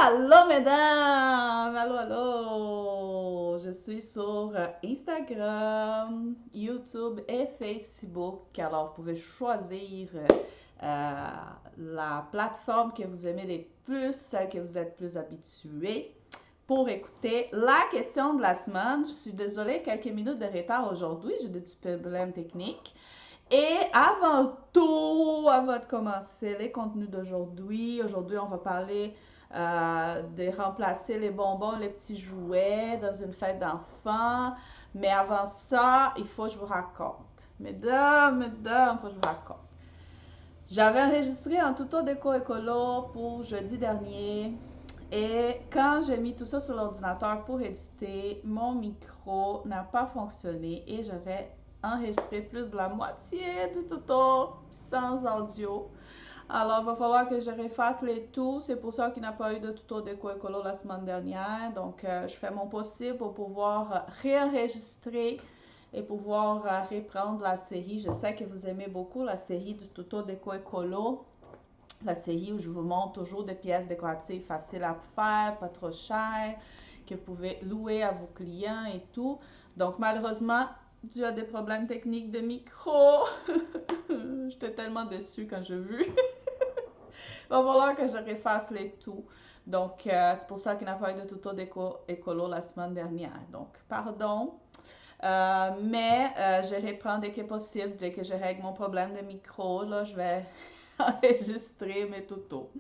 Allô mesdames, allô, allô. Je suis sur Instagram, YouTube et Facebook. Alors, vous pouvez choisir la plateforme que vous aimez le plus, celle que vous êtes plus habitué pour écouter la question de la semaine. Je suis désolée, quelques minutes de retard aujourd'hui, j'ai des petits problèmes techniques. Et avant de commencer les contenus d'aujourd'hui, on va parler de remplacer les bonbons, les petits jouets dans une fête d'enfants. Mais avant ça, il faut que je vous raconte. Mesdames, il faut que je vous raconte. J'avais enregistré un tuto déco écolo pour jeudi dernier. Et quand j'ai mis tout ça sur l'ordinateur pour éditer, mon micro n'a pas fonctionné et j'avais enregistré plus de la moitié du tuto sans audio. Alors, il va falloir que je refasse les tout. C'est pour ça qu'il n'y a pas eu de tuto déco écolo la semaine dernière. Donc, je fais mon possible pour pouvoir réenregistrer et pouvoir reprendre la série. Je sais que vous aimez beaucoup la série du tuto déco écolo. La série où je vous montre toujours des pièces décoratives faciles à faire, pas trop chères, que vous pouvez louer à vos clients et tout. Donc, malheureusement, dû à des problèmes techniques de micro, j'étais tellement déçue quand j'ai vu. Il va falloir que je refasse les tout. Donc, c'est pour ça qu'il n'y a pas eu de tuto écolo la semaine dernière. Donc, pardon. Mais je reprends dès que possible, dès que je règle mon problème de micro, là, je vais enregistrer mes tutos.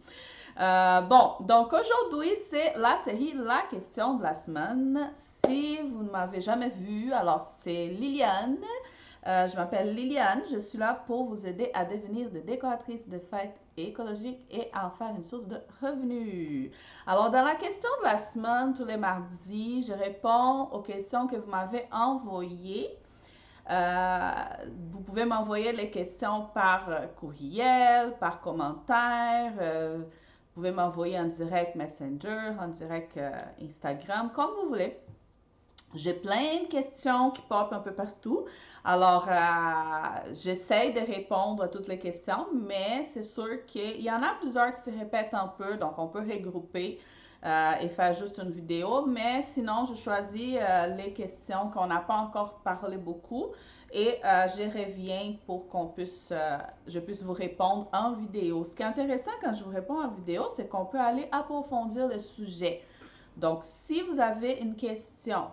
Bon, donc aujourd'hui, c'est la série La question de la semaine. Si vous ne m'avez jamais vu, alors c'est Liliane. Je m'appelle Liliane. Je suis là pour vous aider à devenir des décoratrices de fêtes écologiques et à en faire une source de revenus. Alors, dans la question de la semaine, tous les mardis, je réponds aux questions que vous m'avez envoyées. Vous pouvez m'envoyer les questions par courriel, par commentaire. Vous pouvez m'envoyer en direct Messenger, en direct Instagram, comme vous voulez. J'ai plein de questions qui popent un peu partout. Alors, j'essaie de répondre à toutes les questions, mais c'est sûr qu'il y en a plusieurs qui se répètent un peu, donc on peut regrouper et faire juste une vidéo. Mais sinon, je choisis les questions qu'on n'a pas encore parlé beaucoup et je reviens pour je puisse vous répondre en vidéo. Ce qui est intéressant quand je vous réponds en vidéo, c'est qu'on peut aller approfondir le sujet. Donc, si vous avez une question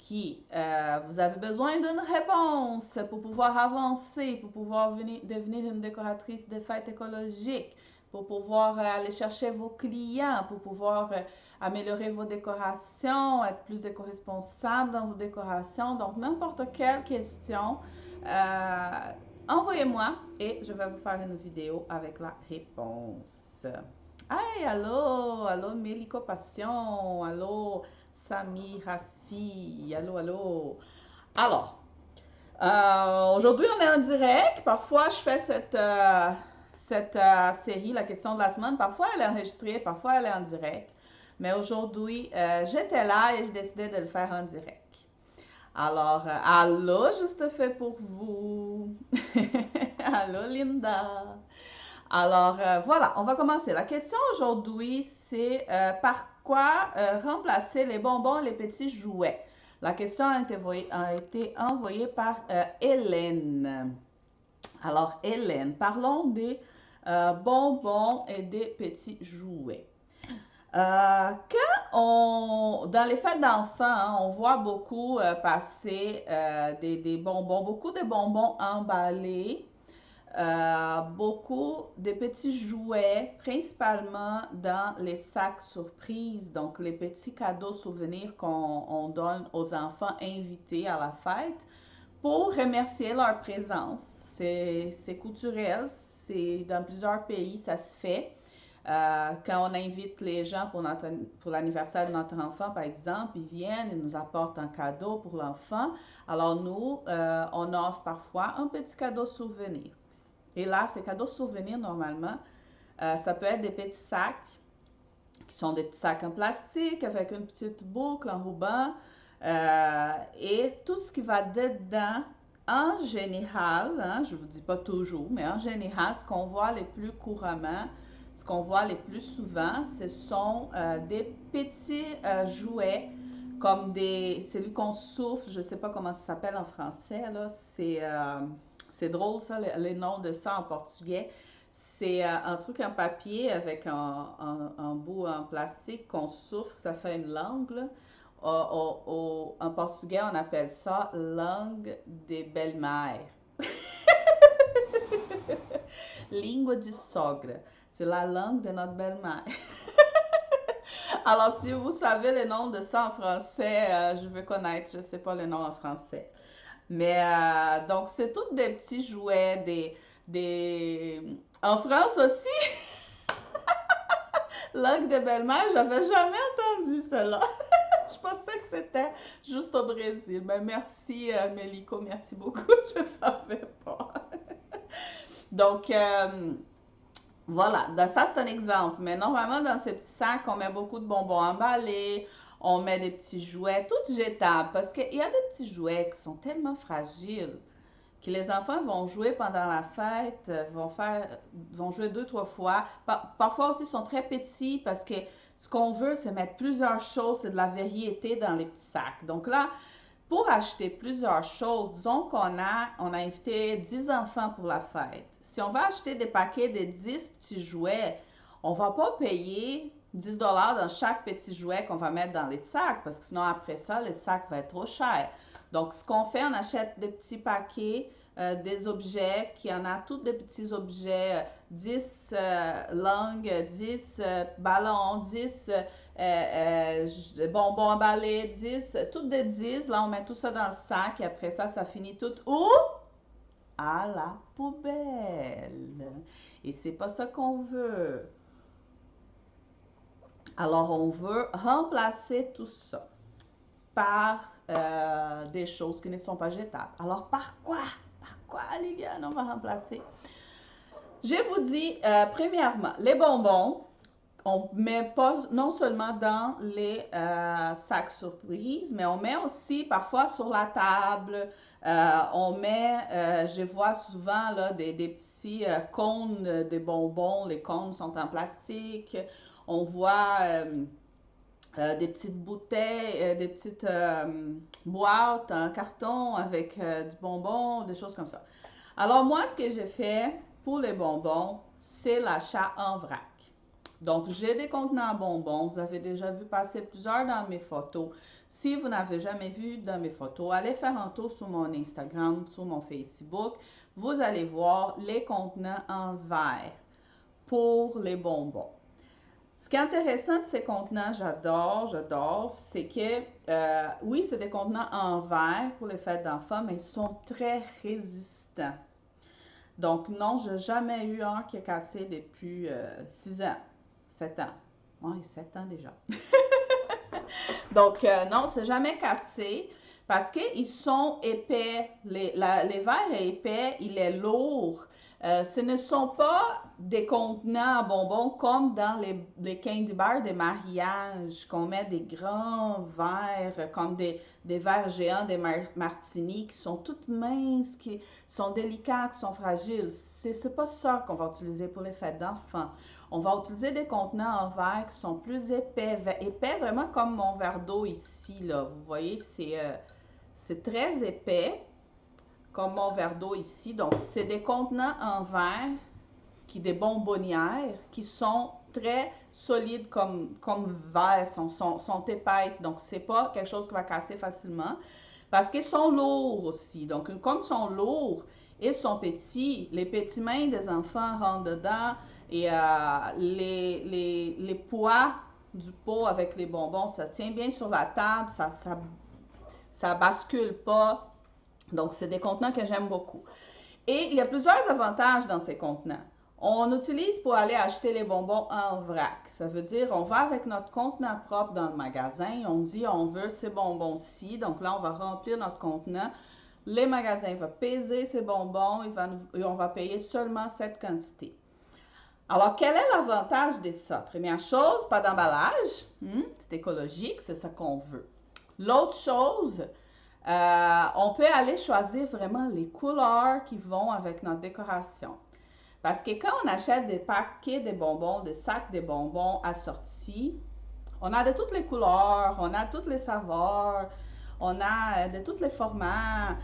vous avez besoin d'une réponse pour pouvoir avancer, pour pouvoir devenir une décoratrice de fêtes écologiques, pour pouvoir aller chercher vos clients, pour pouvoir améliorer vos décorations, être plus éco-responsable dans vos décorations. Donc, n'importe quelle question, envoyez-moi et je vais vous faire une vidéo avec la réponse. Hey, allô, Mélico Passion, allô, Sami, Rafi, allô. Alors, aujourd'hui, on est en direct. Parfois, je fais cette série, la question de la semaine. Parfois, elle est enregistrée, parfois, elle est en direct. Mais aujourd'hui, j'étais là et j'ai décidé de le faire en direct. Alors, allô, juste fait pour vous. Allô, Linda. Alors, voilà, on va commencer. La question aujourd'hui, c'est par quoi remplacer les bonbons et les petits jouets? La question a été envoyée par Hélène. Alors, Hélène, parlons des bonbons et des petits jouets. Dans les fêtes d'enfants, hein, on voit beaucoup passer des bonbons, beaucoup de bonbons emballés, beaucoup de petits jouets, principalement dans les sacs surprises, donc les petits cadeaux souvenirs qu'on donne aux enfants invités à la fête pour remercier leur présence. C'est culturel, dans plusieurs pays, ça se fait. Quand on invite les gens pour l'anniversaire de notre enfant, par exemple, ils viennent, ils nous apportent un cadeau pour l'enfant. Alors nous, on offre parfois un petit cadeau souvenir. Et là, ces cadeaux souvenirs, normalement, ça peut être des petits sacs, qui sont des petits sacs en plastique avec une petite boucle en ruban. Et tout ce qui va dedans, en général, hein, je ne vous dis pas toujours, mais en général, ce qu'on voit le plus couramment, ce qu'on voit les plus souvent, ce sont des petits jouets comme c'est lui qu'on souffle, je ne sais pas comment ça s'appelle en français, là. C'est drôle ça, les noms de ça en portugais. C'est un truc en papier avec un bout en plastique qu'on souffle, ça fait une langue, là. En portugais, on appelle ça langue des belles-mères. Língua de sogra. C'est la langue de notre belle-mère. Alors, si vous savez le nom de ça en français, je veux connaître. Je ne sais pas le nom en français. Mais donc, c'est tous des petits jouets, En France aussi, langue de belle-mère, j'avais jamais entendu cela. Je pensais que c'était juste au Brésil. Mais merci, Mélico, merci beaucoup. Je ne savais pas. Donc, voilà, ça c'est un exemple. Mais normalement, dans ces petits sacs, on met beaucoup de bonbons emballés, on met des petits jouets, tout jetables. Parce qu'il y a des petits jouets qui sont tellement fragiles que les enfants vont jouer pendant la fête, vont jouer deux, trois fois. Parfois aussi, ils sont très petits parce que ce qu'on veut, c'est mettre plusieurs choses, c'est de la variété dans les petits sacs. Donc là, pour acheter plusieurs choses, disons on a invité 10 enfants pour la fête. Si on va acheter des paquets de 10 petits jouets, on ne va pas payer 10 dans chaque petit jouet qu'on va mettre dans les sacs parce que sinon après ça, les sacs vont être trop chers. Donc, ce qu'on fait, on achète des petits paquets, des objets, qui en a tous des petits objets, 10 langues, 10 ballons, 10 bonbons emballés, 10, toutes des 10. Là, on met tout ça dans le sac et après ça, ça finit tout où? À la poubelle. Et c'est pas ça qu'on veut. Alors, on veut remplacer tout ça par des choses qui ne sont pas jetables. Alors, par quoi? Par quoi, Liliane, on va remplacer? Je vous dis, premièrement, les bonbons, on met pas non seulement dans les sacs surprises, mais on met aussi parfois sur la table. On met, je vois souvent là, des petits cônes de bonbons. Les cônes sont en plastique. On voit des petites bouteilles, des petites boîtes en carton avec du bonbon, des choses comme ça. Alors moi, ce que je fais pour les bonbons, c'est l'achat en vrac. Donc, j'ai des contenants à bonbons. Vous avez déjà vu passer plusieurs dans mes photos. Si vous n'avez jamais vu dans mes photos, allez faire un tour sur mon Instagram, sur mon Facebook. Vous allez voir les contenants en verre pour les bonbons. Ce qui est intéressant de ces contenants, j'adore, c'est que, oui, c'est des contenants en verre pour les fêtes d'enfants, mais ils sont très résistants. Donc, non, je n'ai jamais eu un qui a cassé depuis 6 ans, 7 ans. Oui, 7 ans déjà. Donc, non, c'est jamais cassé parce qu'ils sont épais. Les verres est épais, il est lourd. Ce ne sont pas des contenants à bonbons comme dans les candy bars de mariage, qu'on met des grands verres, comme des verres géants, des martinis, qui sont toutes minces, qui sont délicats, qui sont fragiles. C'est pas ça qu'on va utiliser pour les fêtes d'enfants. On va utiliser des contenants en verre qui sont plus épais, épais vraiment comme mon verre d'eau ici, là. Vous voyez, c'est très épais comme mon verre d'eau ici. Donc, c'est des contenants en verre, des bonbonnières, qui sont très solides comme verre, sont épaisses. Donc, c'est pas quelque chose qui va casser facilement. Parce qu'ils sont lourds aussi. Donc, comme ils sont lourds, ils sont petits. Les petits mains des enfants rentrent dedans et les poids du pot avec les bonbons, ça tient bien sur la table, ça bascule pas. Donc, c'est des contenants que j'aime beaucoup. Et il y a plusieurs avantages dans ces contenants. On utilise pour aller acheter les bonbons en vrac. Ça veut dire, on va avec notre contenant propre dans le magasin. On dit, on veut ces bonbons-ci. Donc là, on va remplir notre contenant. Les magasins vont peser ces bonbons et on va payer seulement cette quantité. Alors, quel est l'avantage de ça? Première chose, pas d'emballage. C'est écologique, c'est ça qu'on veut. L'autre chose, on peut aller choisir vraiment les couleurs qui vont avec notre décoration. Parce que quand on achète des paquets de bonbons, des sacs de bonbons assortis, on a de toutes les couleurs, on a toutes les saveurs, on a de tous les formats.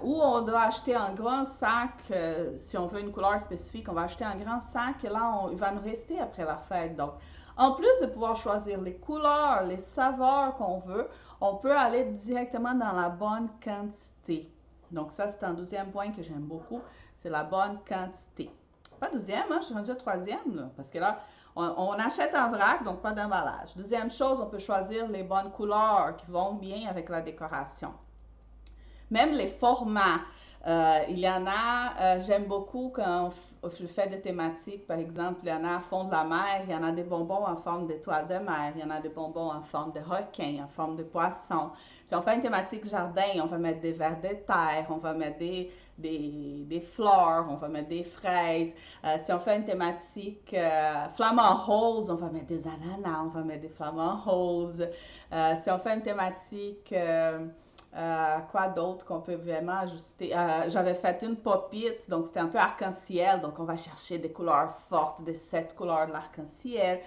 Ou on doit acheter un grand sac, si on veut une couleur spécifique, on va acheter un grand sac et là, il va nous rester après la fête. Donc, en plus de pouvoir choisir les couleurs, les saveurs qu'on veut, on peut aller directement dans la bonne quantité. Donc, ça, c'est un deuxième point que j'aime beaucoup, c'est la bonne quantité. Pas deuxième, hein, je suis rendue à troisième, là, parce que là, on achète en vrac, donc pas d'emballage. Deuxième chose, on peut choisir les bonnes couleurs qui vont bien avec la décoration. Même les formats. Il y en a, j'aime beaucoup quand je fais des thématiques, par exemple, il y en a à fond de la mer, il y en a des bonbons en forme d'étoiles de mer, il y en a des bonbons en forme de requin, en forme de poisson. Si on fait une thématique jardin, on va mettre des vers de terre, on va mettre des fleurs, on va mettre des fraises. Si on fait une thématique flamant rose, on va mettre des ananas, on va mettre des flamants roses. Si on fait une thématique... quoi d'autre qu'on peut vraiment ajuster? J'avais fait une pop-it, donc c'était un peu arc-en-ciel, donc on va chercher des couleurs fortes, des 7 couleurs de l'arc-en-ciel.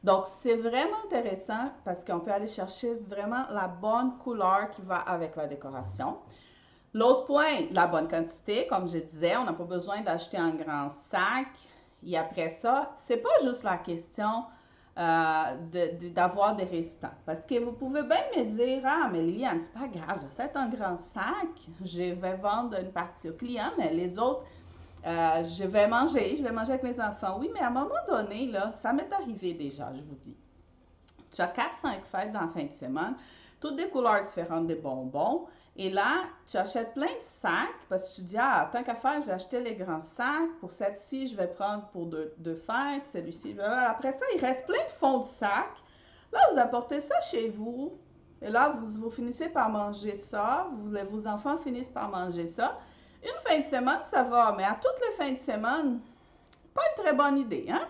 Donc c'est vraiment intéressant parce qu'on peut aller chercher vraiment la bonne couleur qui va avec la décoration. L'autre point, la bonne quantité, comme je disais, on n'a pas besoin d'acheter un grand sac. Et après ça, c'est pas juste la question d'avoir des restants. Parce que vous pouvez bien me dire, ah, mais Liliane, c'est pas grave, j'achète un grand sac, je vais vendre une partie au client, mais les autres, je vais manger avec mes enfants. Oui, mais à un moment donné, là, ça m'est arrivé déjà, je vous dis. Tu as 4-5 fêtes dans la fin de semaine, toutes des couleurs différentes des bonbons. Et là, tu achètes plein de sacs parce que tu dis, ah, tant qu'à faire, je vais acheter les grands sacs. Pour celle-ci, je vais prendre pour deux fêtes. Celui-ci, après ça, il reste plein de fonds de sacs. Là, vous apportez ça chez vous. Et là, vous finissez par manger ça. Vos enfants finissent par manger ça. Une fin de semaine, ça va. Mais à toutes les fins de semaine, pas une très bonne idée, hein?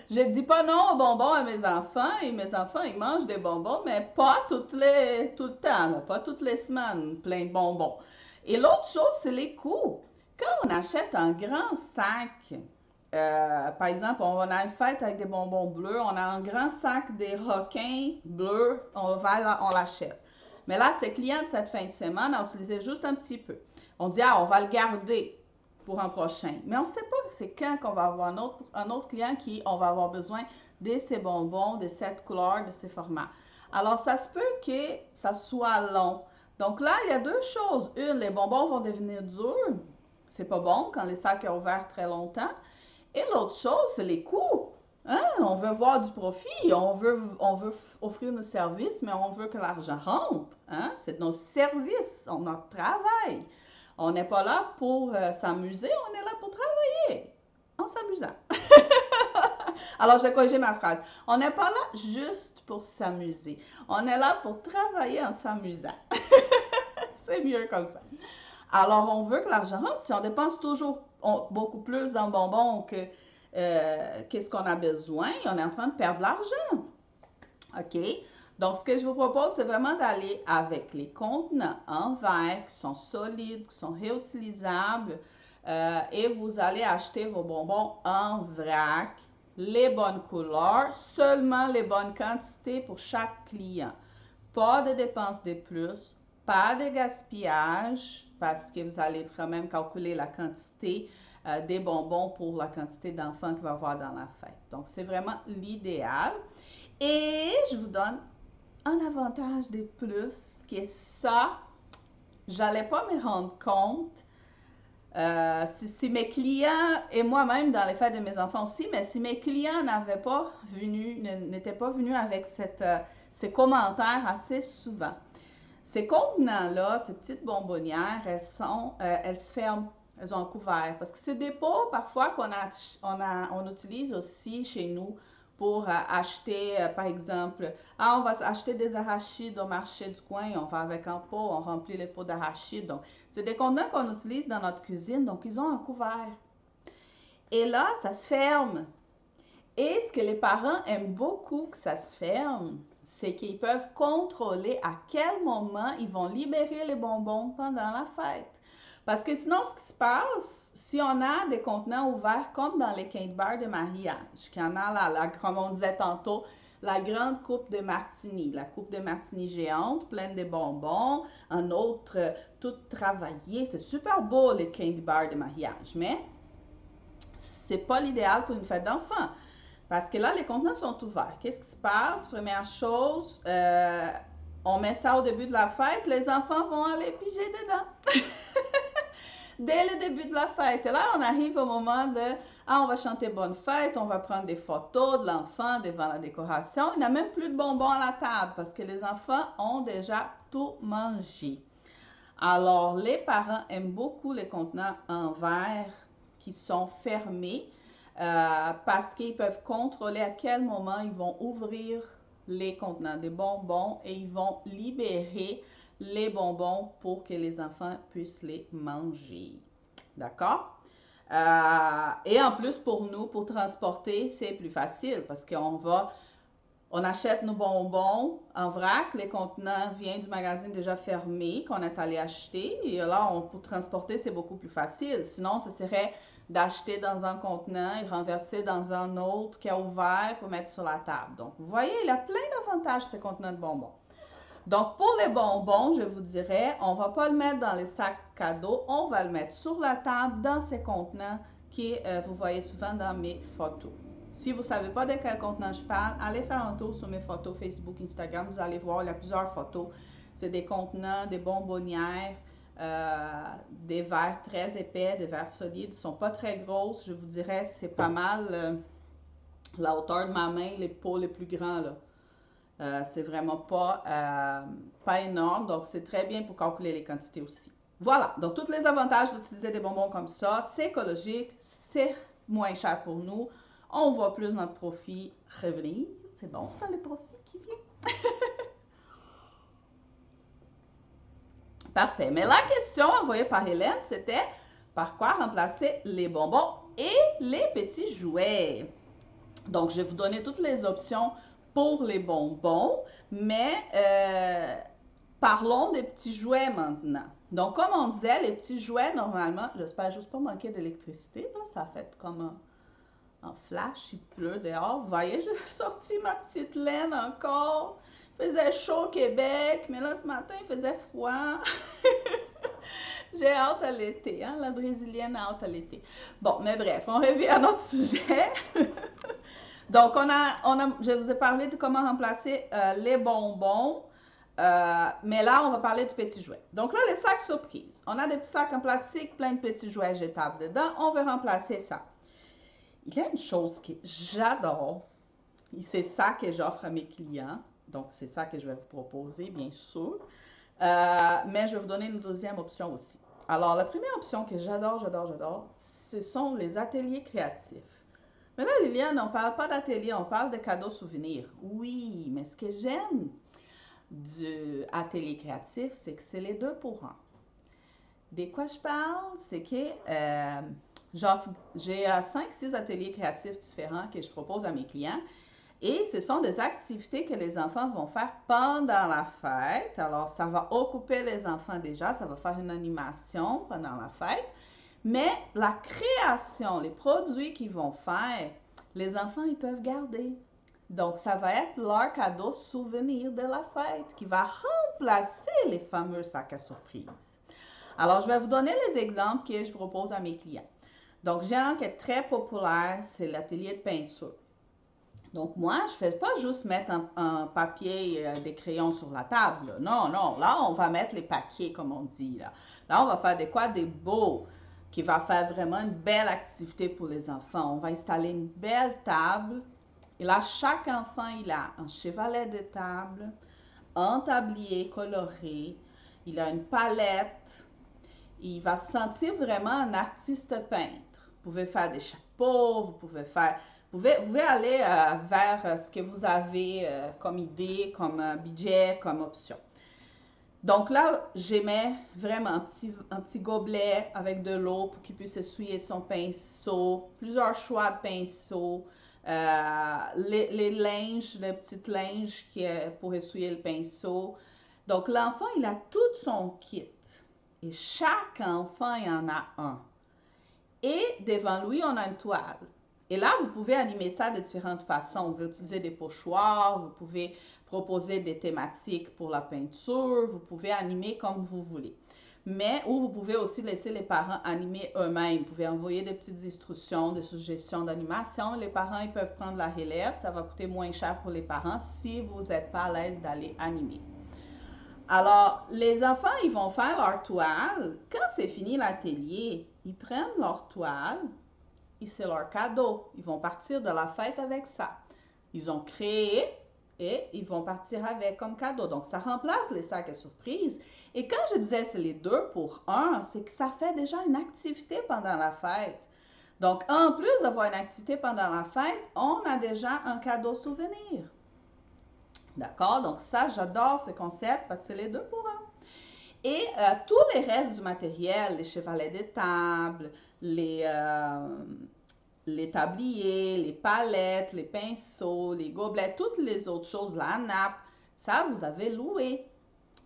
Je dis pas non aux bonbons à mes enfants et mes enfants, ils mangent des bonbons, mais pas tout le temps, là, pas toutes les semaines, plein de bonbons. Et l'autre chose, c'est les coûts. Quand on achète un grand sac, par exemple, on a une fête avec des bonbons bleus, on a un grand sac des requins bleus, on l'achète. Mais là, ces clients de cette fin de semaine ont utilisé juste un petit peu. On dit, ah, on va le garder pour un prochain. Mais on ne sait pas c'est quand qu'on va avoir un autre client qui on va avoir besoin de ces bonbons, de cette couleur, de ces formats. Alors, ça se peut que ça soit long. Donc là, il y a deux choses. Une, les bonbons vont devenir durs. C'est pas bon quand les sacs sont ouverts très longtemps. Et l'autre chose, c'est les coûts. Hein? On veut voir du profit, on veut offrir nos services, mais on veut que l'argent rentre. Hein? C'est nos services, notre travail. On n'est pas là pour s'amuser, on est là pour travailler en s'amusant. Alors, je vais corriger ma phrase. On n'est pas là juste pour s'amuser. On est là pour travailler en s'amusant. C'est mieux comme ça. Alors, on veut que l'argent rentre. Si on dépense toujours beaucoup plus en bonbons que qu'est-ce qu'on a besoin, on est en train de perdre l'argent. OK? Donc, ce que je vous propose, c'est vraiment d'aller avec les contenants en verre qui sont solides, qui sont réutilisables et vous allez acheter vos bonbons en vrac, les bonnes couleurs, seulement les bonnes quantités pour chaque client. Pas de dépenses de plus, pas de gaspillage parce que vous allez quand même calculer la quantité des bonbons pour la quantité d'enfants qu'il va y avoir dans la fête. Donc, c'est vraiment l'idéal. Et je vous donne un avantage de plus, qui est ça, j'allais pas me rendre compte si mes clients, et moi-même dans les fêtes de mes enfants aussi, mais si mes clients n'étaient pas venus avec ces commentaires assez souvent. Ces contenants-là, ces petites bonbonnières, elles se ferment, elles ont un couvert. Parce que c'est des pots parfois on utilise aussi chez nous pour acheter, par exemple, on va acheter des arachides au marché du coin, on va avec un pot, on remplit les pots d'arachides. Donc, c'est des contenants qu'on utilise dans notre cuisine, donc ils ont un couvert. Et là, ça se ferme. Et ce que les parents aiment beaucoup que ça se ferme, c'est qu'ils peuvent contrôler à quel moment ils vont libérer les bonbons pendant la fête. Parce que sinon, ce qui se passe, si on a des contenants ouverts comme dans les candy bars de mariage, qu'il y en a comme on disait tantôt, la grande coupe de martini, la coupe de martini géante, pleine de bonbons, un autre tout travaillé. C'est super beau les candy bars de mariage, mais c'est pas l'idéal pour une fête d'enfants. Parce que là, les contenants sont ouverts. Qu'est-ce qui se passe? Première chose, on met ça au début de la fête, les enfants vont aller piger dedans. Dès le début de la fête. Et là, on arrive au moment de, on va chanter bonne fête, on va prendre des photos de l'enfant devant la décoration. Il n'y a même plus de bonbons à la table parce que les enfants ont déjà tout mangé. Alors, les parents aiment beaucoup les contenants en verre qui sont fermés parce qu'ils peuvent contrôler à quel moment ils vont ouvrir les contenants des bonbons et ils vont libérer les bonbons pour que les enfants puissent les manger. D'accord? Et en plus, pour nous, pour transporter, c'est plus facile parce on achète nos bonbons en vrac, les contenants viennent du magazine déjà fermé qu'on est allé acheter et là, pour transporter, c'est beaucoup plus facile. Sinon, ce serait d'acheter dans un contenant et renverser dans un autre qui est ouvert pour mettre sur la table. Donc, vous voyez, il y a plein d'avantages ces contenants de bonbons. Donc, pour les bonbons, je vous dirais, on ne va pas le mettre dans les sacs cadeaux, on va le mettre sur la table dans ces contenants que vous voyez souvent dans mes photos. Si vous ne savez pas de quel contenant je parle, allez faire un tour sur mes photos Facebook, Instagram, vous allez voir, il y a plusieurs photos. C'est des contenants, des bonbonnières, des verres très épais, des verres solides, ils ne sont pas très grosses, je vous dirais, c'est pas mal la hauteur de ma main, les pots les plus grands là. C'est vraiment pas énorme, donc c'est très bien pour calculer les quantités aussi. Voilà, donc tous les avantages d'utiliser des bonbons comme ça, c'est écologique, c'est moins cher pour nous, on voit plus notre profit revenir. C'est bon ça, les profits qui viennent. Parfait, mais la question envoyée par Hélène, c'était par quoi remplacer les bonbons et les petits jouets. Donc, je vais vous donner toutes les options pour les bonbons, mais parlons des petits jouets maintenant. Donc, comme on disait, les petits jouets, normalement, j'espère juste pas manquer d'électricité, ça fait comme un flash, il pleut dehors. Vous voyez, j'ai sorti ma petite laine encore. Il faisait chaud au Québec, mais là, ce matin, il faisait froid. J'ai hâte à l'été, hein? La brésilienne a hâte à l'été. Bon, mais bref, on revient à notre sujet. Donc, je vous ai parlé de comment remplacer les bonbons, mais là, on va parler du petit jouet. Donc là, les sacs surprises. On a des petits sacs en plastique, plein de petits jouets jetables dedans. On veut remplacer ça. Il y a une chose que j'adore, et c'est ça que j'offre à mes clients. Donc, c'est ça que je vais vous proposer, bien sûr. Mais je vais vous donner une deuxième option aussi. Alors, la première option que j'adore, ce sont les ateliers créatifs. Mais là, Liliane, on ne parle pas d'atelier, on parle de cadeaux souvenirs. Oui, mais ce que j'aime du atelier créatif, c'est que c'est les deux pour un. De quoi je parle? C'est que j'ai 5-6 ateliers créatifs différents que je propose à mes clients. Et ce sont des activités que les enfants vont faire pendant la fête. Alors, ça va occuper les enfants déjà, ça va faire une animation pendant la fête. Mais la création, les produits qu'ils vont faire, les enfants, ils peuvent garder. Donc, ça va être leur cadeau souvenir de la fête qui va remplacer les fameux sacs à surprise. Alors, je vais vous donner les exemples que je propose à mes clients. Donc, j'ai un qui est très populaire, c'est l'atelier de peinture. Donc, moi, je ne fais pas juste mettre un papier, des crayons sur la table. Non, là, on va mettre les papiers, comme on dit. Là, on va faire des beaux, qui va faire vraiment une belle activité pour les enfants. On va installer une belle table. Et là, chaque enfant, il a un chevalet de table, un tablier coloré, il a une palette. Il va se sentir vraiment un artiste peintre. Vous pouvez faire des chapeaux, vous pouvez aller vers ce que vous avez comme idée, comme budget, comme option. Donc là, j'aimais vraiment un petit gobelet avec de l'eau pour qu'il puisse essuyer son pinceau, plusieurs choix de pinceaux, les linges, le petit linge pour essuyer le pinceau. Donc l'enfant, il a tout son kit. Et chaque enfant, il y en a un. Et devant lui, on a une toile. Et là, vous pouvez animer ça de différentes façons. Vous pouvez utiliser des pochoirs, vous pouvez proposer des thématiques pour la peinture, vous pouvez animer comme vous voulez. Mais, ou vous pouvez aussi laisser les parents animer eux-mêmes. Vous pouvez envoyer des petites instructions, des suggestions d'animation. Les parents, ils peuvent prendre la relève. Ça va coûter moins cher pour les parents si vous n'êtes pas à l'aise d'aller animer. Alors, les enfants, ils vont faire leur toile. Quand c'est fini l'atelier, ils prennent leur toile et c'est leur cadeau. Ils vont partir de la fête avec ça. Ils ont créé et ils vont partir avec comme cadeau. Donc, ça remplace les sacs à surprise. Et quand je disais c'est les 2 pour 1, c'est que ça fait déjà une activité pendant la fête. Donc, en plus d'avoir une activité pendant la fête, on a déjà un cadeau souvenir. D'accord? Donc, ça, j'adore ce concept parce que c'est les 2 pour 1. Et tous les restes du matériel, les chevalets de table, les tabliers, les palettes, les pinceaux, les gobelets, toutes les autres choses, la nappe, ça, vous avez loué.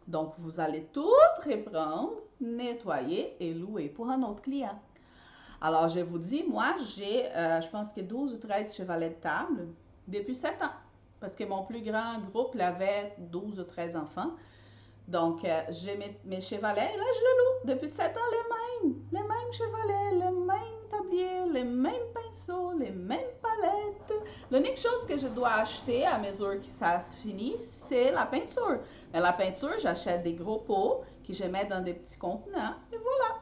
Donc, vous allez tout reprendre, nettoyer et louer pour un autre client. Alors, je vous dis, moi, j'ai, je pense que 12 ou 13 chevalets de table depuis 7 ans. Parce que mon plus grand groupe avait 12 ou 13 enfants. Donc, j'ai mes chevalets et là, je le loue. Depuis 7 ans, les mêmes chevalets, les mêmes tabliers, les mêmes pinceaux, les mêmes palettes. L'unique chose que je dois acheter à mesure que ça se finit, c'est la peinture. Mais la peinture, j'achète des gros pots que je mets dans des petits contenants et voilà.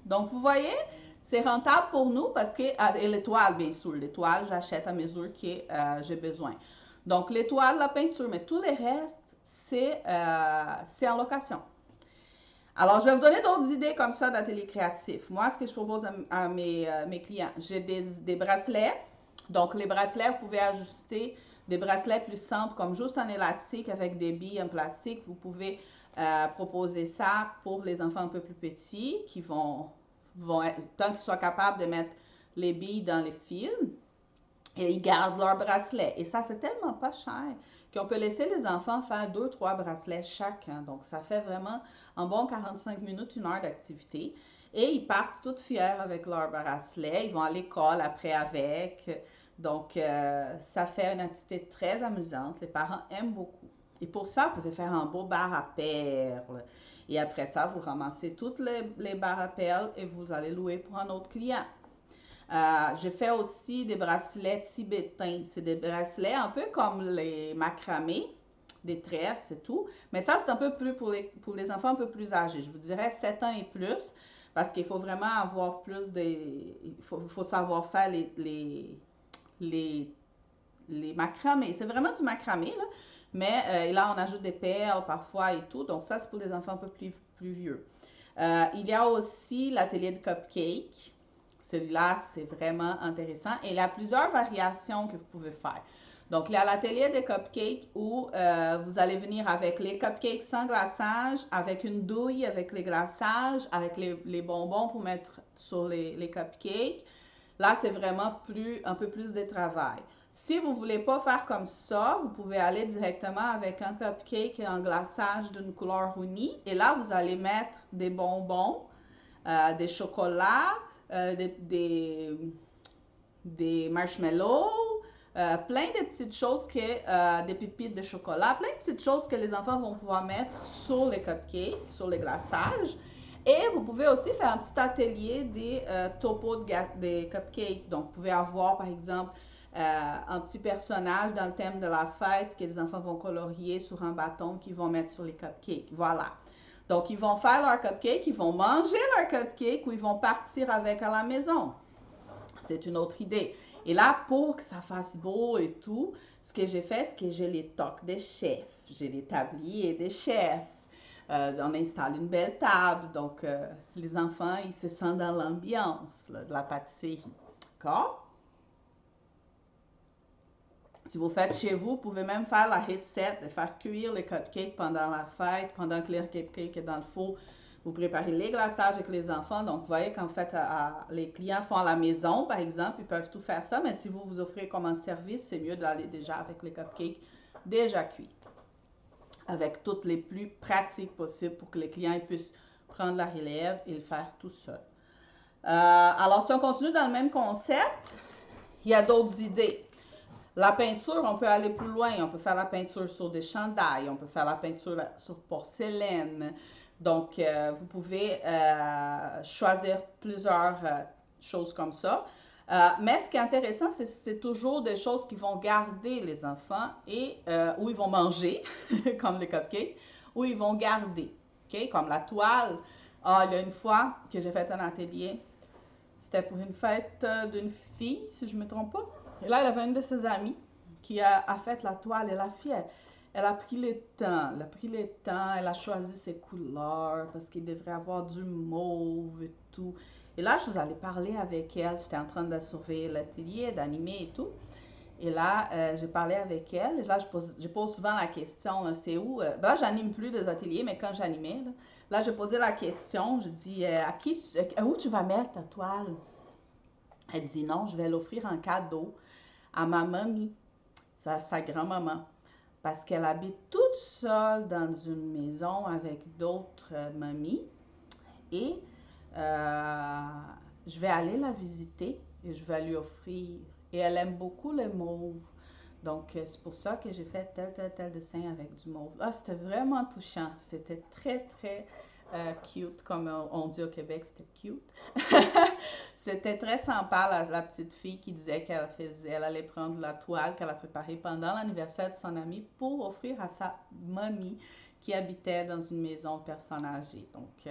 Donc, vous voyez, c'est rentable pour nous parce que, et l'étoile, bien sûr, l'étoile, j'achète à mesure que j'ai besoin. Donc, l'étoile, la peinture, mais tous les restes, c'est en location. Alors, je vais vous donner d'autres idées comme ça d'atelier créatif. Moi, ce que je propose à mes clients, j'ai des bracelets. Donc, les bracelets, vous pouvez ajuster des bracelets plus simples, comme juste un élastique avec des billes en plastique. Vous pouvez proposer ça pour les enfants un peu plus petits qui vont tant qu'ils soient capables de mettre les billes dans les fils. Et ils gardent leur bracelet. Et ça, c'est tellement pas cher qu'on peut laisser les enfants faire 2-3 bracelets chacun. Donc, ça fait vraiment un bon 45 minutes, 1 heure d'activité. Et ils partent tous fiers avec leur bracelet. Ils vont à l'école après avec. Donc, ça fait une activité très amusante. Les parents aiment beaucoup. Et pour ça, vous pouvez faire un beau bar à perles. Et après ça, vous ramassez toutes les barres à perles et vous allez louer pour un autre client. Je fais aussi des bracelets tibétains. C'est des bracelets un peu comme les macramés, des tresses et tout. Mais ça, c'est un peu plus pour les enfants un peu plus âgés. Je vous dirais 7 ans et plus, parce qu'il faut vraiment avoir plus de... Il faut savoir faire les macramés. C'est vraiment du macramé, là. Mais là, on ajoute des perles parfois et tout. Donc ça, c'est pour les enfants un peu plus vieux. Il y a aussi l'atelier de cupcake. Celui-là, c'est vraiment intéressant. Et il y a plusieurs variations que vous pouvez faire. Donc, il y a l'atelier de cupcakes où vous allez venir avec les cupcakes sans glaçage, avec une douille, avec les glaçages, avec les bonbons pour mettre sur les cupcakes. Là, c'est vraiment un peu plus de travail. Si vous ne voulez pas faire comme ça, vous pouvez aller directement avec un cupcake et un glaçage d'une couleur unie. Et là, vous allez mettre des bonbons, des chocolats, des marshmallows, plein de petites choses des pépites de chocolat, plein de petites choses que les enfants vont pouvoir mettre sur les cupcakes, sur les glaçages. Et vous pouvez aussi faire un petit atelier des topos des cupcakes. Donc, vous pouvez avoir, par exemple, un petit personnage dans le thème de la fête que les enfants vont colorier sur un bâton qu'ils vont mettre sur les cupcakes. Voilà. Donc, ils vont faire leur cupcake, ils vont manger leur cupcake ou ils vont partir avec à la maison. C'est une autre idée. Et là, pour que ça fasse beau et tout, ce que j'ai fait, c'est que j'ai les toques des chefs. J'ai les tabliers des chefs. On installe une belle table. Donc, les enfants, ils se sentent dans l'ambiance de la pâtisserie. D'accord? Si vous faites chez vous, vous pouvez même faire la recette de faire cuire les cupcakes pendant la fête, pendant que les cupcakes est dans le four. Vous préparez les glaçages avec les enfants. Donc, vous voyez qu'en fait, les clients font à la maison, par exemple, ils peuvent tout faire ça. Mais si vous vous offrez comme un service, c'est mieux d'aller déjà avec les cupcakes déjà cuits. Avec toutes les plus pratiques possibles pour que les clients puissent prendre la relève et le faire tout seul. Alors, si on continue dans le même concept, il y a d'autres idées. La peinture, on peut aller plus loin. On peut faire la peinture sur des chandails, on peut faire la peinture sur porcelaine. Donc, vous pouvez choisir plusieurs choses comme ça. Mais ce qui est intéressant, c'est toujours des choses qui vont garder les enfants et où ils vont manger, comme les cupcakes, où ils vont garder, okay? Comme la toile. Ah, il y a une fois que j'ai fait un atelier, c'était pour une fête d'une fille, si je ne me trompe pas. Et là, elle avait une de ses amies qui a fait la toile. Et la fille, elle a pris le temps. Elle a pris le temps, elle a choisi ses couleurs parce qu'il devrait avoir du mauve et tout. Et là, je suis allée parler avec elle. J'étais en train de surveiller l'atelier, d'animer et tout. Et là, j'ai parlé avec elle. Et là, je pose souvent la question, c'est où? Ben là, j'anime plus des ateliers, mais quand j'animais, là, j'ai posé la question. Je dis, où tu vas mettre ta toile? Elle dit, non, je vais l'offrir en cadeau à ma mamie, sa grand-maman. Parce qu'elle habite toute seule dans une maison avec d'autres mamies. Et je vais aller la visiter et je vais lui offrir. Et elle aime beaucoup le mauve. Donc, c'est pour ça que j'ai fait tel dessin avec du mauve. Ah, c'était vraiment touchant. C'était très, très cute, comme on dit au Québec, c'était cute. C'était très sympa, la petite fille qui disait elle allait prendre la toile qu'elle a préparée pendant l'anniversaire de son amie pour offrir à sa mamie qui habitait dans une maison de personnes âgées. Donc,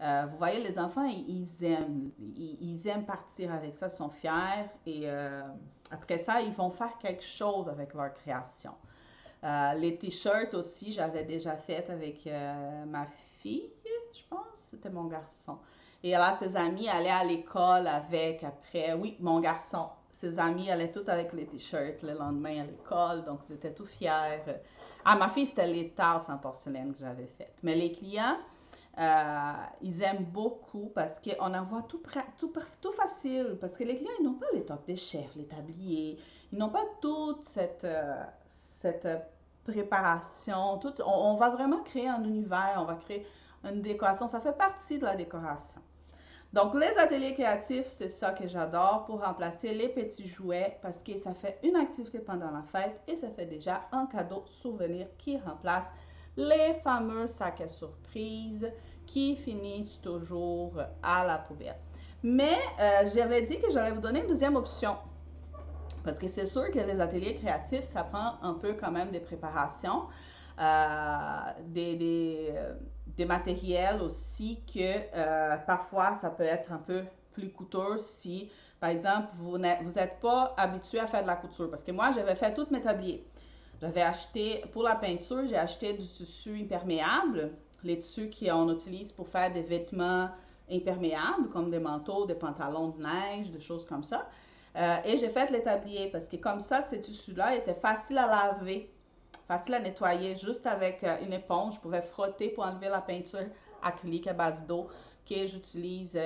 vous voyez, les enfants, ils aiment partir avec ça, ils sont fiers et après ça, ils vont faire quelque chose avec leur création. Les t-shirts aussi, j'avais déjà fait avec ma fille, je pense, c'était mon garçon. Et là, ses amis allaient à l'école avec après, oui, mon garçon. Ses amis allaient tous avec les t-shirts le lendemain à l'école, donc ils étaient tout fiers. Ah, ma fille, c'était les tasses en porcelaine que j'avais faites. Mais les clients, ils aiment beaucoup parce qu'on en voit tout facile. Parce que les clients, ils n'ont pas les toques des chefs, les tabliers. Ils n'ont pas toute cette préparation. On va vraiment créer un univers, on va créer une décoration. Ça fait partie de la décoration. Donc, les ateliers créatifs, c'est ça que j'adore pour remplacer les petits jouets parce que ça fait une activité pendant la fête et ça fait déjà un cadeau souvenir qui remplace les fameux sacs à surprise qui finissent toujours à la poubelle. Mais j'avais dit que j'allais vous donner une deuxième option. Parce que c'est sûr que les ateliers créatifs, ça prend un peu quand même des préparations, des matériels aussi que parfois ça peut être un peu plus coûteux si, par exemple, vous n'êtes pas habitué à faire de la couture. Parce que moi, j'avais fait tous mes tabliers. J'avais acheté, pour la peinture, j'ai acheté du tissu imperméable, les tissus qu'on utilise pour faire des vêtements imperméables, comme des manteaux, des pantalons de neige, des choses comme ça. Et j'ai fait les tabliers parce que comme ça, ces tissus-là étaient faciles à laver, faciles à nettoyer, juste avec une éponge. Je pouvais frotter pour enlever la peinture acrylique à base d'eau que j'utilise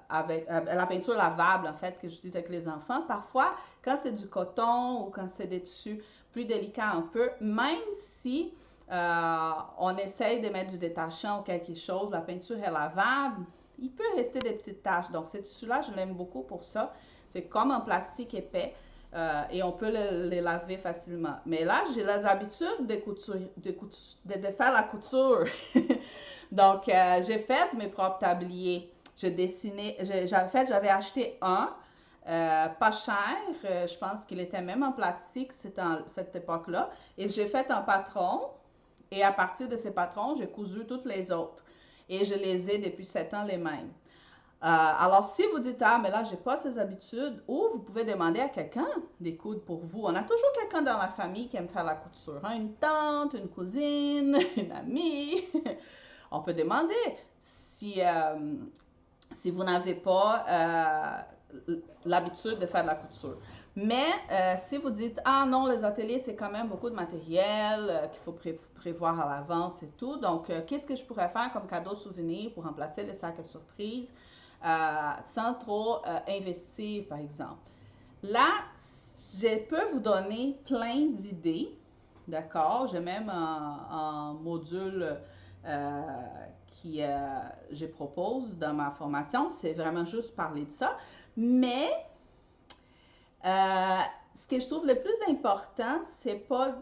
avec la peinture lavable, en fait, que j'utilise avec les enfants. Parfois, quand c'est du coton ou quand c'est des tissus plus délicats un peu, même si on essaye de mettre du détachant ou quelque chose, la peinture est lavable, il peut rester des petites taches. Donc, ces tissus-là, je l'aime beaucoup pour ça. C'est comme un plastique épais et on peut les laver facilement. Mais là, j'ai les habitudes de faire la couture. Donc, j'ai fait mes propres tabliers. J'avais acheté un, pas cher. Je pense qu'il était même en plastique, c'était à cette époque-là. Et j'ai fait un patron. Et à partir de ces patrons, j'ai cousu toutes les autres. Et je les ai depuis 7 ans les mêmes. Alors, si vous dites, ah, mais là, j'ai pas ces habitudes, ou vous pouvez demander à quelqu'un des coudre pour vous. On a toujours quelqu'un dans la famille qui aime faire la couture. Hein? Une tante, une cousine, une amie. On peut demander si vous n'avez pas l'habitude de faire de la couture. Mais si vous dites, ah non, les ateliers, c'est quand même beaucoup de matériel qu'il faut prévoir à l'avance et tout. Donc, qu'est-ce que je pourrais faire comme cadeau souvenir pour remplacer les sacs à surprise sans trop investir, par exemple? Là, je peux vous donner plein d'idées, d'accord? J'ai même un module je propose dans ma formation. C'est vraiment juste parler de ça. Mais ce que je trouve le plus important, c'est pas...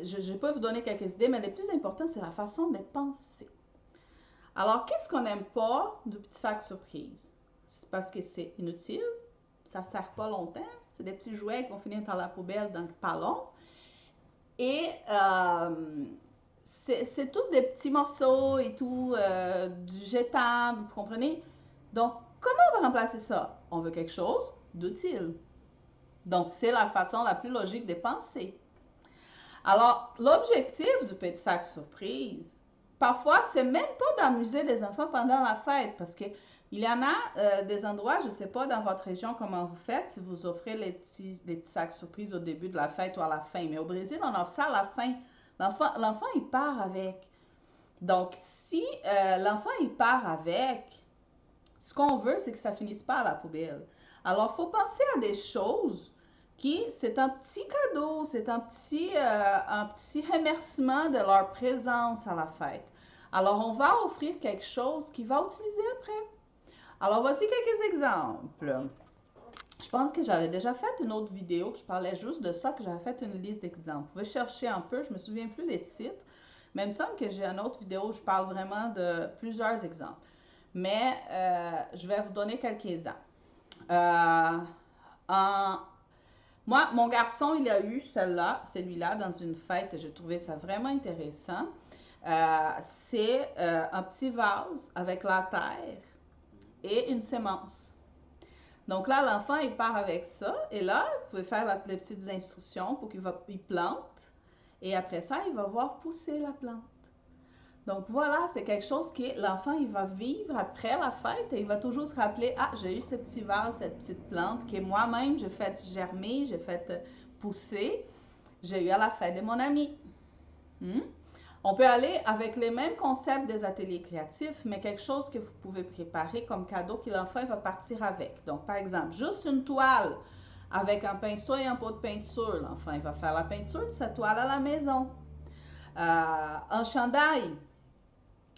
Je vais pas vous donner quelques idées, mais le plus important, c'est la façon de penser. Alors, qu'est-ce qu'on n'aime pas du petit sac surprise? C'est parce que c'est inutile, ça ne sert pas longtemps, c'est des petits jouets qui vont finir dans la poubelle dans pas long. Et c'est tout des petits morceaux et tout, du jetable, vous comprenez? Donc, comment on va remplacer ça? On veut quelque chose d'utile. Donc, c'est la façon la plus logique de penser. Alors, l'objectif du petit sac surprise, parfois, c'est même pas d'amuser les enfants pendant la fête, parce que il y en a des endroits, je ne sais pas dans votre région comment vous faites, si vous offrez les petits sacs surprises au début de la fête ou à la fin. Mais au Brésil, on offre ça à la fin. L'enfant, il part avec. Donc, si l'enfant, il part avec, ce qu'on veut, c'est que ça finisse pas à la poubelle. Alors, il faut penser à des choses qui, c'est un petit cadeau, c'est un petit remerciement de leur présence à la fête. Alors, on va offrir quelque chose qu'il va utiliser après. Alors, voici quelques exemples. Je pense que j'avais déjà fait une autre vidéo que je parlais juste de ça, que j'avais fait une liste d'exemples. Vous pouvez chercher un peu, je ne me souviens plus les titres, mais il me semble que j'ai une autre vidéo où je parle vraiment de plusieurs exemples. Mais je vais vous donner quelques exemples. Moi, mon garçon, il a eu celui-là dans une fête et j'ai trouvé ça vraiment intéressant. C'est un petit vase avec la terre et une sémence. Donc là, l'enfant, il part avec ça. Et là, vous pouvez faire les petites instructions pour qu'il plante. Et après ça, il va voir pousser la plante. Donc voilà, c'est quelque chose que l'enfant, il va vivre après la fête et il va toujours se rappeler, ah, j'ai eu ce petit vase, cette petite plante que moi-même, j'ai fait germer, j'ai fait pousser. J'ai eu à la fête de mon ami. On peut aller avec les mêmes concepts des ateliers créatifs, mais quelque chose que vous pouvez préparer comme cadeau que l'enfant va partir avec. Donc, par exemple, juste une toile avec un pinceau et un pot de peinture. L'enfant, il va faire la peinture de cette toile à la maison. Un chandail.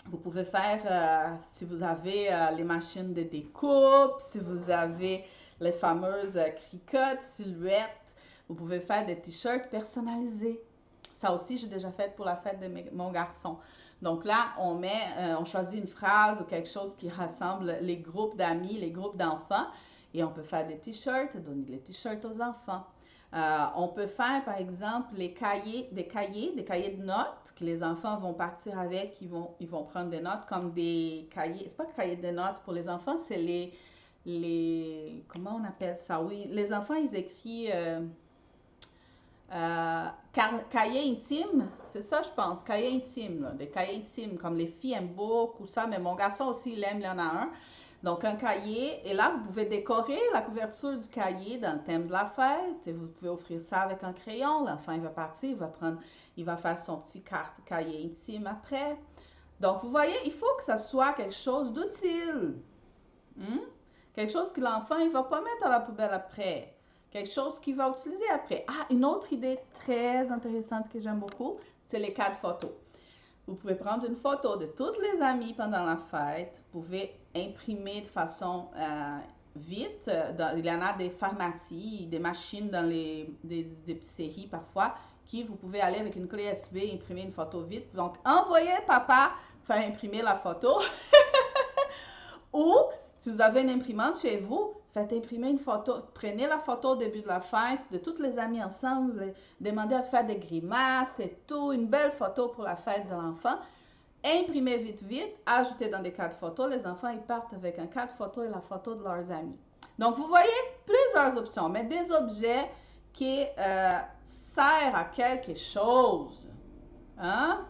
Vous pouvez faire, si vous avez les machines de découpe, si vous avez les fameuses cricottes, silhouettes, vous pouvez faire des t-shirts personnalisés. Ça aussi, j'ai déjà fait pour la fête de mon garçon. Donc là, on choisit une phrase ou quelque chose qui rassemble les groupes d'amis, les groupes d'enfants, et on peut faire des t-shirts, donner les t-shirts aux enfants. On peut faire, par exemple, des cahiers de notes que les enfants vont partir avec, ils vont prendre des notes comme des cahiers. C'est pas cahiers de notes pour les enfants, c'est comment on appelle ça? Oui, les enfants, ils écrivent cahiers intimes, c'est ça, je pense, cahiers intimes, là, des cahiers intimes comme les filles aiment beaucoup ça, mais mon garçon aussi, il aime, il en a un. Donc, un cahier, et là, vous pouvez décorer la couverture du cahier dans le thème de la fête, et vous pouvez offrir ça avec un crayon. L'enfant, il va partir, il va faire son petit cahier intime après. Donc, vous voyez, il faut que ça soit quelque chose d'utile. Quelque chose que l'enfant, il ne va pas mettre à la poubelle après. Quelque chose qu'il va utiliser après. Ah, une autre idée très intéressante que j'aime beaucoup, c'est les cartes photos. Vous pouvez prendre une photo de toutes les amies pendant la fête. Vous pouvez imprimer de façon vite. Il y en a des pharmacies, des machines dans des épiceries parfois, vous pouvez aller avec une clé USB, imprimer une photo vite. Donc, envoyez papa faire imprimer la photo. Ou, si vous avez une imprimante chez vous, faites imprimer une photo. Prenez la photo au début de la fête de toutes les amies ensemble. Demandez à faire des grimaces et tout. Une belle photo pour la fête de l'enfant. Imprimez vite, vite. Ajoutez dans des cartes photos. Les enfants, ils partent avec un carte photo et la photo de leurs amis. Donc, vous voyez plusieurs options, mais des objets qui servent à quelque chose. Hein?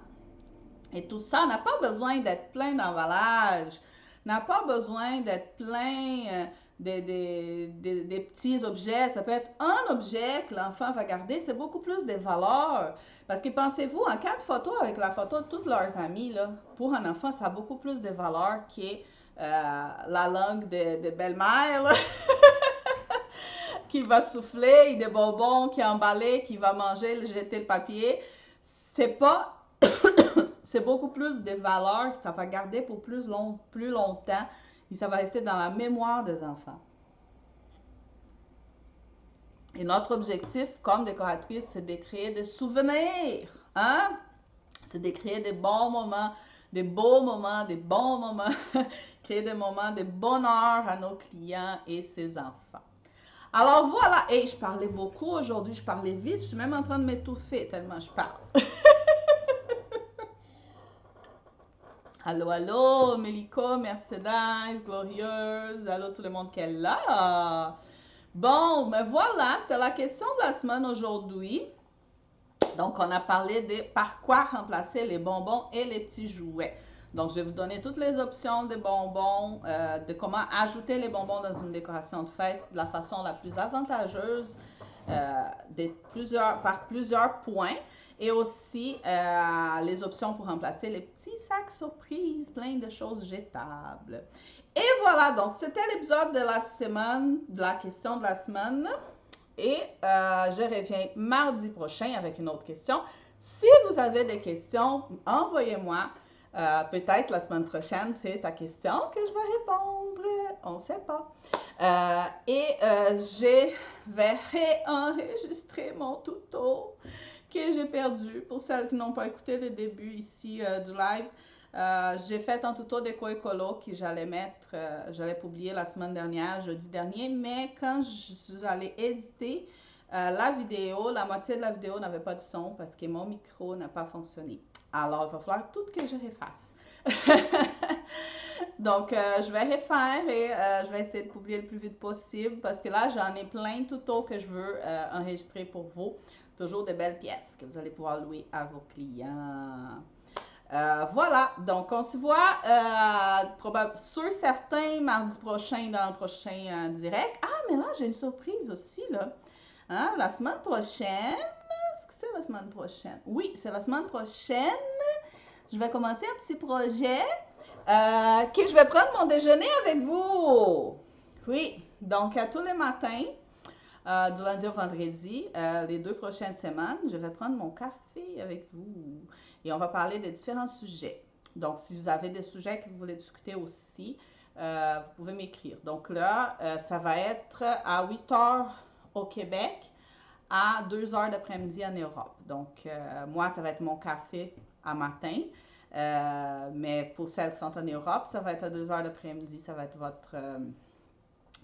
Et tout ça n'a pas besoin d'être plein d'emballage. N'a pas besoin d'être plein des petits objets. Ça peut être un objet que l'enfant va garder. C'est beaucoup plus de valeur. Parce que pensez-vous, en 4 photos avec la photo de tous leurs amis, là, pour un enfant, ça a beaucoup plus de valeur que la langue de belle-mère qui va souffler, et des bonbons qui est emballé, qui va manger, jeter le papier. C'est pas c'est beaucoup plus des valeurs que ça va garder pour plus longtemps et ça va rester dans la mémoire des enfants. Et notre objectif comme décoratrice, c'est de créer des souvenirs, hein? C'est de créer des bons moments, des beaux moments, des bons moments, créer des moments de bonheur à nos clients et ses enfants. Alors voilà, et je parlais beaucoup aujourd'hui, je parlais vite, je suis même en train de m'étouffer tellement je parle. Allô, allô, Mélico, Mercedes, Glorieuse, allô tout le monde qui est là. Bon, ben voilà, c'était la question de la semaine aujourd'hui. Donc, on a parlé de par quoi remplacer les bonbons et les petits jouets. Donc, je vais vous donner toutes les options des bonbons, de comment ajouter les bonbons dans une décoration de fête de la façon la plus avantageuse, par plusieurs points. Et aussi les options pour remplacer les petits sacs surprises, plein de choses jetables. Et voilà, donc c'était l'épisode de la semaine, de la question de la semaine. Et je reviens mardi prochain avec une autre question. Si vous avez des questions, envoyez-moi. Peut-être la semaine prochaine, c'est ta question que je vais répondre. On ne sait pas. Je vais réenregistrer mon tuto que j'ai perdu. Pour celles qui n'ont pas écouté le début ici du live, j'ai fait un tuto d'éco-écolo que j'allais publier la semaine dernière, jeudi dernier, mais quand je suis allée éditer la vidéo, la moitié de la vidéo n'avait pas de son parce que mon micro n'a pas fonctionné. Alors, il va falloir tout que je refasse. Donc, je vais refaire et je vais essayer de publier le plus vite possible parce que là, j'en ai plein de tutos que je veux enregistrer pour vous. Toujours de belles pièces que vous allez pouvoir louer à vos clients. Voilà, donc on se voit sur certains mardi prochain dans le prochain direct. Ah, mais là, j'ai une surprise aussi, là. Hein, la semaine prochaine, est-ce que c'est la semaine prochaine? Oui, c'est la semaine prochaine. Je vais commencer un petit projet que je vais prendre mon déjeuner avec vous. Oui, donc à tous les matins, du lundi au vendredi, les 2 prochaines semaines, je vais prendre mon café avec vous et on va parler de différents sujets. Donc, si vous avez des sujets que vous voulez discuter aussi, vous pouvez m'écrire. Donc là, ça va être à 8 heures au Québec, à 2 heures d'après-midi en Europe. Donc, moi, ça va être mon café à matin. Mais pour celles qui sont en Europe, ça va être à 2 heures d'après-midi. Ça va être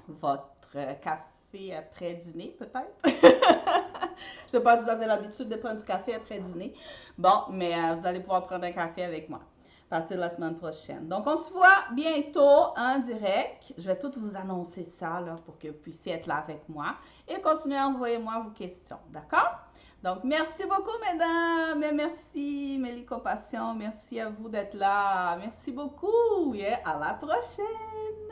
votre café après dîner, peut-être. Je ne sais pas si vous avez l'habitude de prendre du café après dîner. Bon, mais vous allez pouvoir prendre un café avec moi à partir de la semaine prochaine. Donc, on se voit bientôt en direct. Je vais tout vous annoncer ça là, pour que vous puissiez être là avec moi et continuer à envoyer moi vos questions. D'accord? Donc, merci beaucoup, mesdames. Et merci, Mélico Passion. Merci à vous d'être là. Merci beaucoup et à la prochaine.